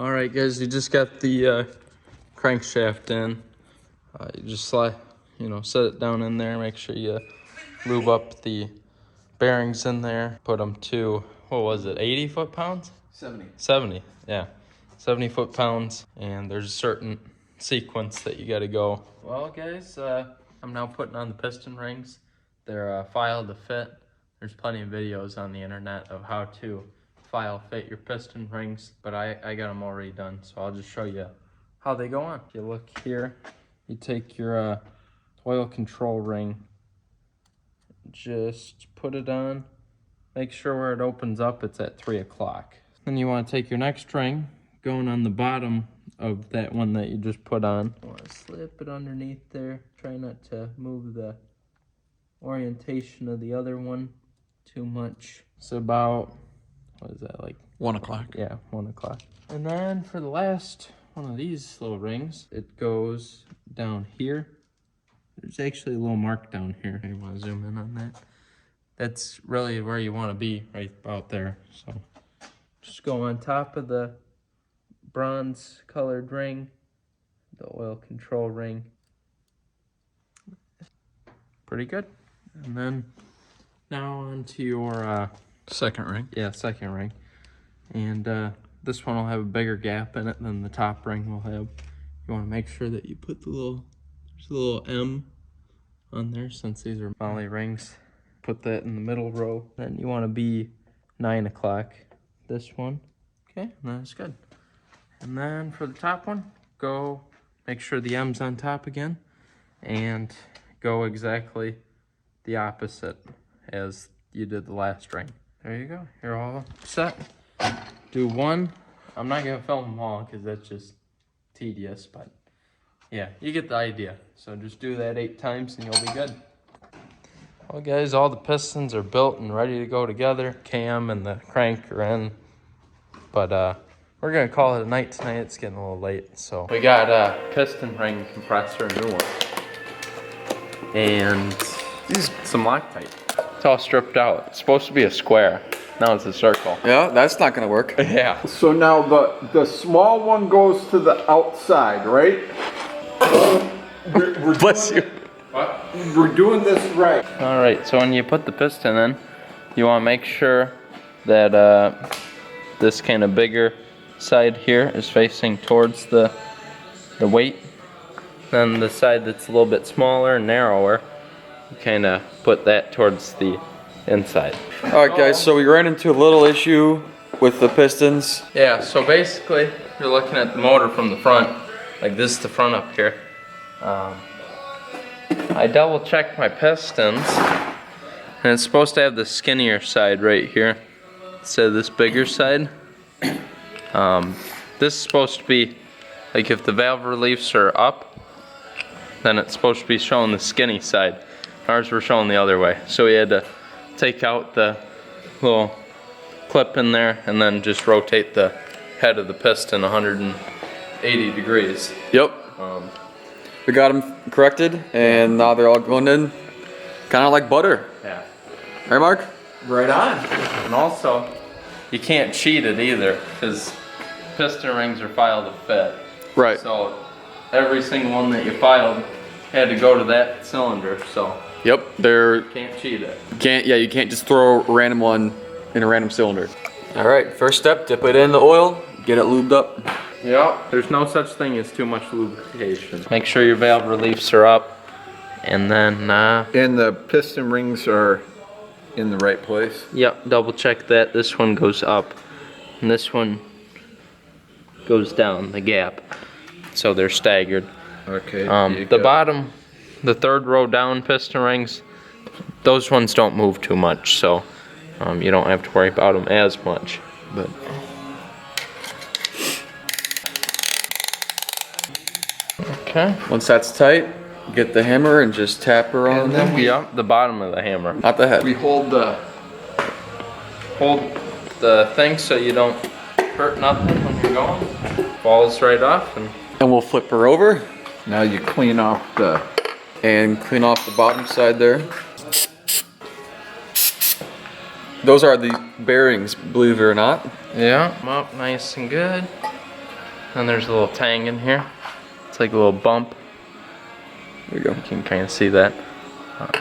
All right, guys, you just got the crankshaft in. You just slide, set it down in there. Make sure you lube up the bearings in there. Put them to, what was it, 80 foot-pounds? 70. 70, yeah. 70 foot-pounds, and there's a certain sequence that you got to go. Well, guys, I'm now putting on the piston rings. They're filed to fit. There's plenty of videos on the internet of how to file fit your piston rings, but I got them already done, so I'll just show you how they go on. If you look here, you take your oil control ring, just put it on, make sure where it opens up, it's at 3 o'clock. Then you want to take your next ring, going on the bottom of that one that you just put on. You want to slip it underneath there, try not to move the orientation of the other one too much. It's about, what is that, like 1 o'clock. Yeah, 1 o'clock. And then for the last one of these little rings, it goes down here. There's actually a little mark down here. I want to zoom in on that. That's really where you want to be, right about there. So just go on top of the bronze colored ring, the oil control ring. Pretty good. And then now onto your Second ring. Yeah, second ring. And this one will have a bigger gap in it than the top ring will have. You want to make sure that you put there's a little M on there since these are moly rings. Put that in the middle row. Then you want to be 9 o'clock. This one. Okay, that's good. And then for the top one, go make sure the M's on top again. And go exactly the opposite as you did the last ring. There you go. You're all set. Do one. I'm not going to film them all because that's just tedious, but yeah, you get the idea. So just do that 8 times and you'll be good. Well, guys, all the pistons are built and ready to go together. Cam and the crank are in. But we're going to call it a night tonight. It's getting a little late. So we got a piston ring compressor, a new one. And some Loctite. It's all stripped out. It's supposed to be a square. Now it's a circle. Yeah, that's not gonna work. Yeah. So now the small one goes to the outside, right? Bless you. What? We're doing this right. All right, so when you put the piston in, you want to make sure that this kind of bigger side here is facing towards the weight. Then the side that's a little bit smaller and narrower, you kind of put that towards the inside. All right, guys. So we ran into a little issue with the pistons. Yeah, so basically, you're looking at the motor from the front, like this is the front up here. I double checked my pistons, and it's supposed to have the skinnier side right here instead of this bigger side. This is supposed to be, like if the valve reliefs are up, then it's supposed to be showing the skinny side. Ours were showing the other way. So we had to take out the little clip in there and then just rotate the head of the piston 180 degrees. Yep. We got them corrected, and now they're all going in, kind of like butter. Yeah. Right, Mark? Right on. And also, you can't cheat it either, because piston rings are filed to fit. Right. So every single one that you filed had to go to that cylinder, so Yep. They're can't cheat it. you can't just throw a random one in a random cylinder. All right. First step: dip it in the oil, get it lubed up. Yeah. There's no such thing as too much lubrication. Make sure your valve reliefs are up, and then And the piston rings are in the right place. yep, double check that. This one goes up, and this one goes down the gap, so they're staggered. Okay. The bottom, the third row down piston rings, those ones don't move too much, so you don't have to worry about them as much. But okay. Once that's tight, get the hammer and just tap around And then them. Yeah, the bottom of the hammer. Not the head. We hold the thing so you don't hurt nothing when you're going. Falls right off, and And we'll flip her over now you clean off the and clean off the bottom side there. Those are the bearings, believe it or not. yeah, them up nice and good. and there's a little tang in here. It's like a little bump. There you go. You can kind of see that.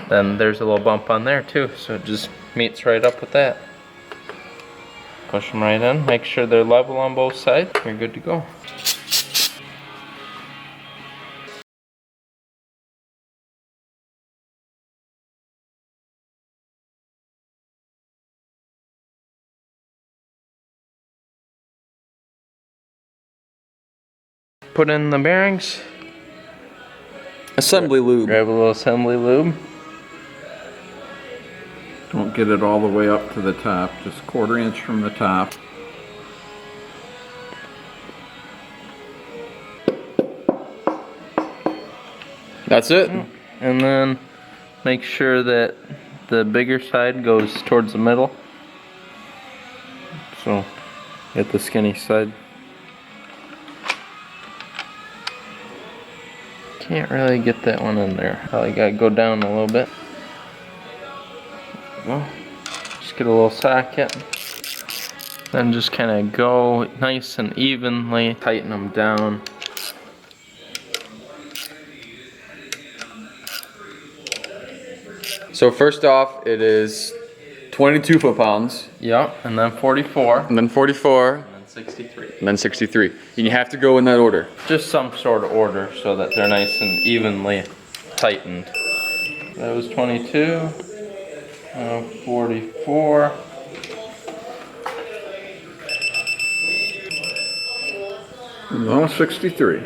Then there's a little bump on there too, so it just meets right up with that. Push them right in, make sure they're level on both sides. You're good to go. Put in the bearings. Assembly lube. Grab a little assembly lube. Don't get it all the way up to the top, just 1/4 inch from the top. That's it. And then make sure that the bigger side goes towards the middle. So get the skinny side. Can't really get that one in there. Probably gotta go down a little bit. Well, just get a little socket. Then just kind of go nice and evenly, tighten them down. So first off, it is 22 foot-pounds. Yep, and then 44. And then 44. And then 63. And then 63. And you have to go in that order. Just some sort of order so that they're nice and evenly tightened. That was 22. 44. No, 63.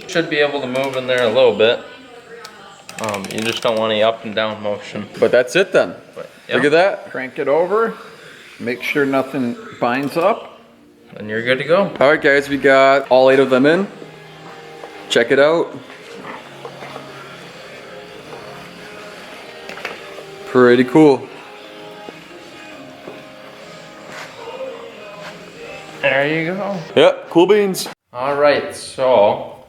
Should be able to move in there a little bit. You just don't want any up and down motion. But that's it then. But, Look at that. Crank it over. Make sure nothing binds up. And you're good to go. All right, guys, we got all 8 of them in. Check it out. Pretty cool. There you go. Yep, cool beans. All right, so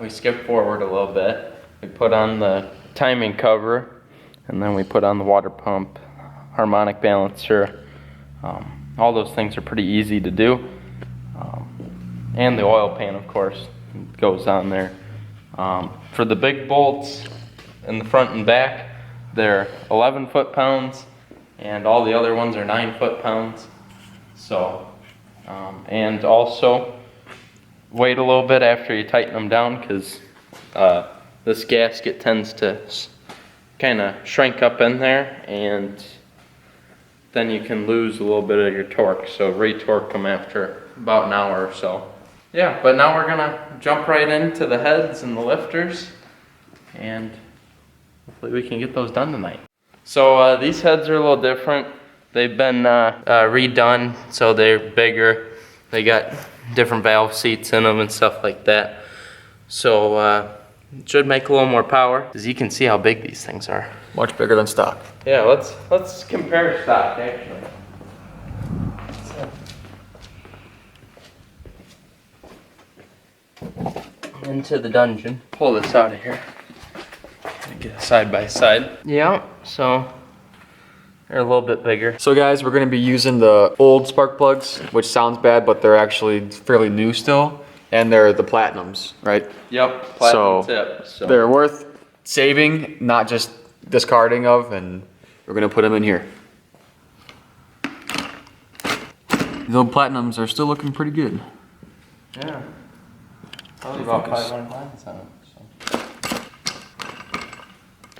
we skipped forward a little bit. We put on the timing cover, and then we put on the water pump, harmonic balancer. All those things are pretty easy to do. And the oil pan, of course, goes on there. For the big bolts in the front and back, they're 11 foot-pounds, and all the other ones are 9 foot-pounds. So, and also wait a little bit after you tighten them down, because this gasket tends to kind of shrink up in there, and then you can lose a little bit of your torque. So re-torque them after about an hour or so. Yeah, but now we're gonna jump right into the heads and the lifters, and hopefully we can get those done tonight. So these heads are a little different. They've been redone, so they're bigger. They got different valve seats in them and stuff like that. So it should make a little more power. As you can see how big these things are. Much bigger than stock. Yeah, let's compare stock actually. Into the dungeon. Pull this out of here. Get a side by side. Yeah, so they're a little bit bigger. So guys, we're gonna be using the old spark plugs, which sounds bad, but they're actually fairly new still. And they're the platinums, right? Yep, platinum tip. So they're worth saving, not just discarding of, and we're gonna put them in here. The old platinums are still looking pretty good. yeah. Probably about 500 lines on them. So.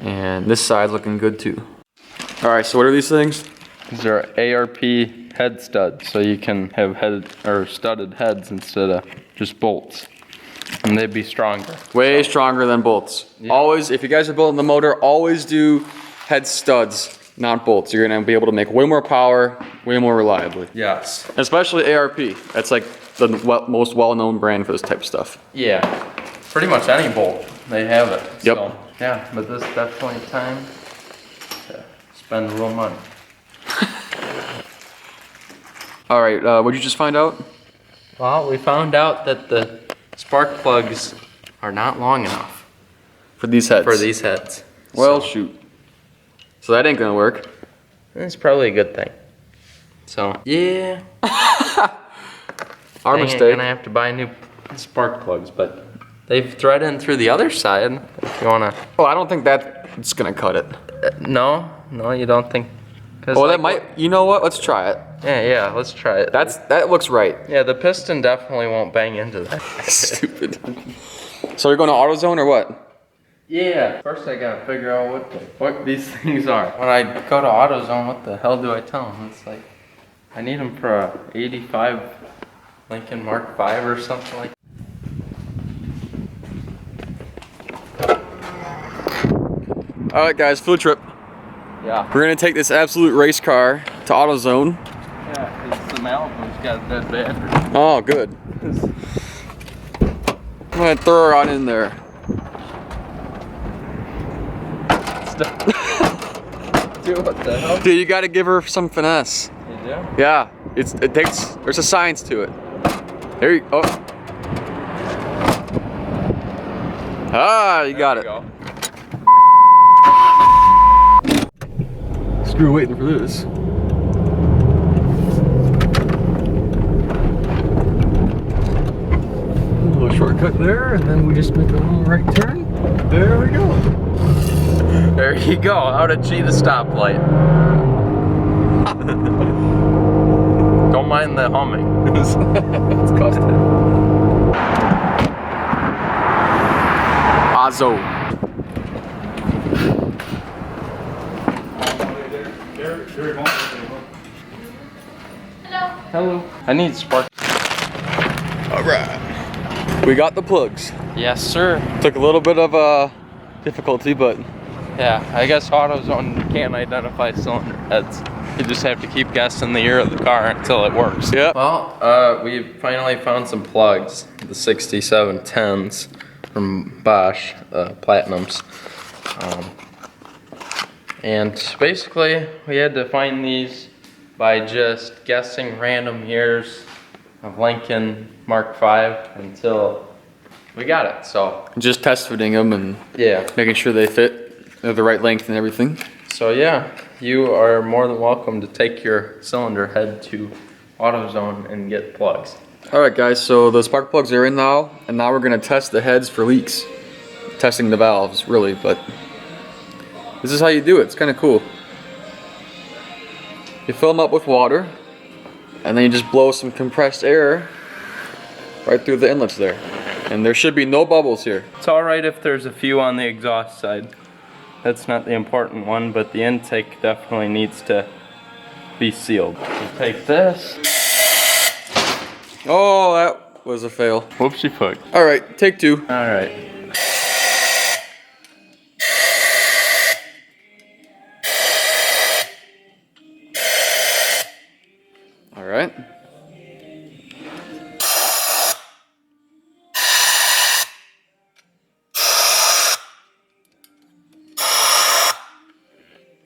And this side's looking good too. All right, so what are these things? These are ARP head studs, so you can have head or studded heads instead of just bolts, and they'd be stronger. Way stronger than bolts. Yeah. Always, if you guys are building the motor, always do head studs, not bolts. You're gonna be able to make way more power, way more reliably. Yes. Especially ARP. That's like the most well-known brand for this type of stuff. Yeah. Pretty much any bolt, they have it. Yep. So, yeah, but this definitely time to spend a little money. All right, what'd you just find out? Well, we found out that the spark plugs are not long enough For these heads? for these heads. Well, So, shoot. So that ain't gonna work. it's probably a good thing. So yeah, Our dang it, mistake. gonna have to buy new spark plugs, but they've threaded in through the other side. If you wanna. Well, I don't think that's gonna cut it. No, you don't think? Oh, like, that might. You know what? Let's try it. Yeah, let's try it. That looks right. Yeah, the piston definitely won't bang into that. Stupid. So you're going to AutoZone or what? Yeah. First, I gotta figure out what these things are. When I go to AutoZone, what the hell do I tell them? It's like I need them for a '85 Lincoln Mark V or something like. All right, guys, food trip. Yeah. We're gonna take this absolute race car to AutoZone. Yeah, because the Malibu's got a dead battery. Oh, good. I'm gonna throw her on in there. Dude, what the hell? Dude, you gotta give her some finesse. You do? Yeah, there's a science to it. There you go. Oh. Ah, you got it. Go. Screw waiting for this. A little shortcut there, and then we just make a little right turn. There we go. There you go. How to cheat a stoplight. Don't mind the humming. It's costed. Azo. Hello. I need spark. All right. We got the plugs. Yes, sir. Took a little bit of difficulty, but Yeah, I guess AutoZone can't identify cylinder heads. You just have to keep guessing the year of the car until it works. yeah. Well, we finally found some plugs, the 6710s from Bosch, Platinums. And basically, we had to find these by just guessing random years of Lincoln Mark V until we got it. So Just test fitting them and yeah. making sure they fit, they're the right length and everything. So yeah, you are more than welcome to take your cylinder head to AutoZone and get plugs. All right, guys. So the spark plugs are in now, and now we're gonna test the heads for leaks. Testing the valves, really, but this is how you do it. It's kind of cool. You fill them up with water, and then you just blow some compressed air right through the inlets there. And there should be no bubbles here. It's all right if there's a few on the exhaust side. That's not the important one, but the intake definitely needs to be sealed. You take this. Oh, that was a fail. Whoopsie fuck. All right, take two. All right. All right.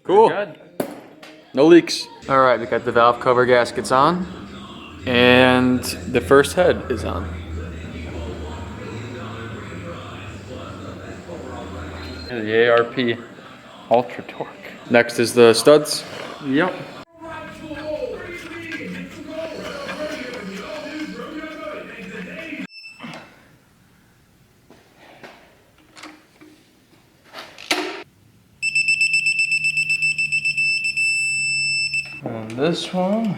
Cool. Good. No leaks. All right, we got the valve cover gaskets on, and the first head is on. The ARP Ultra Torque. Next is the studs. Yep. And this one.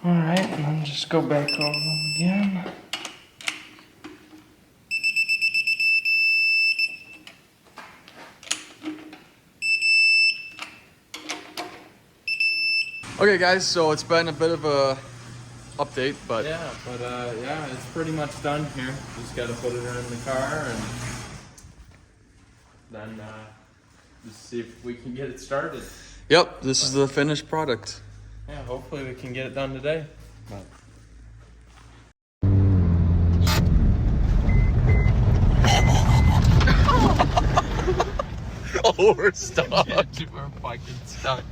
All right, and then just go back over them again. Okay, guys, so it's been a bit of a update, but yeah, but yeah, it's pretty much done here. Just got to put it in the car and then just see if we can get it started. yep, this is the finished product. Yeah, hopefully we can get it done today. But Oh, we're stuck. we're fucking stuck.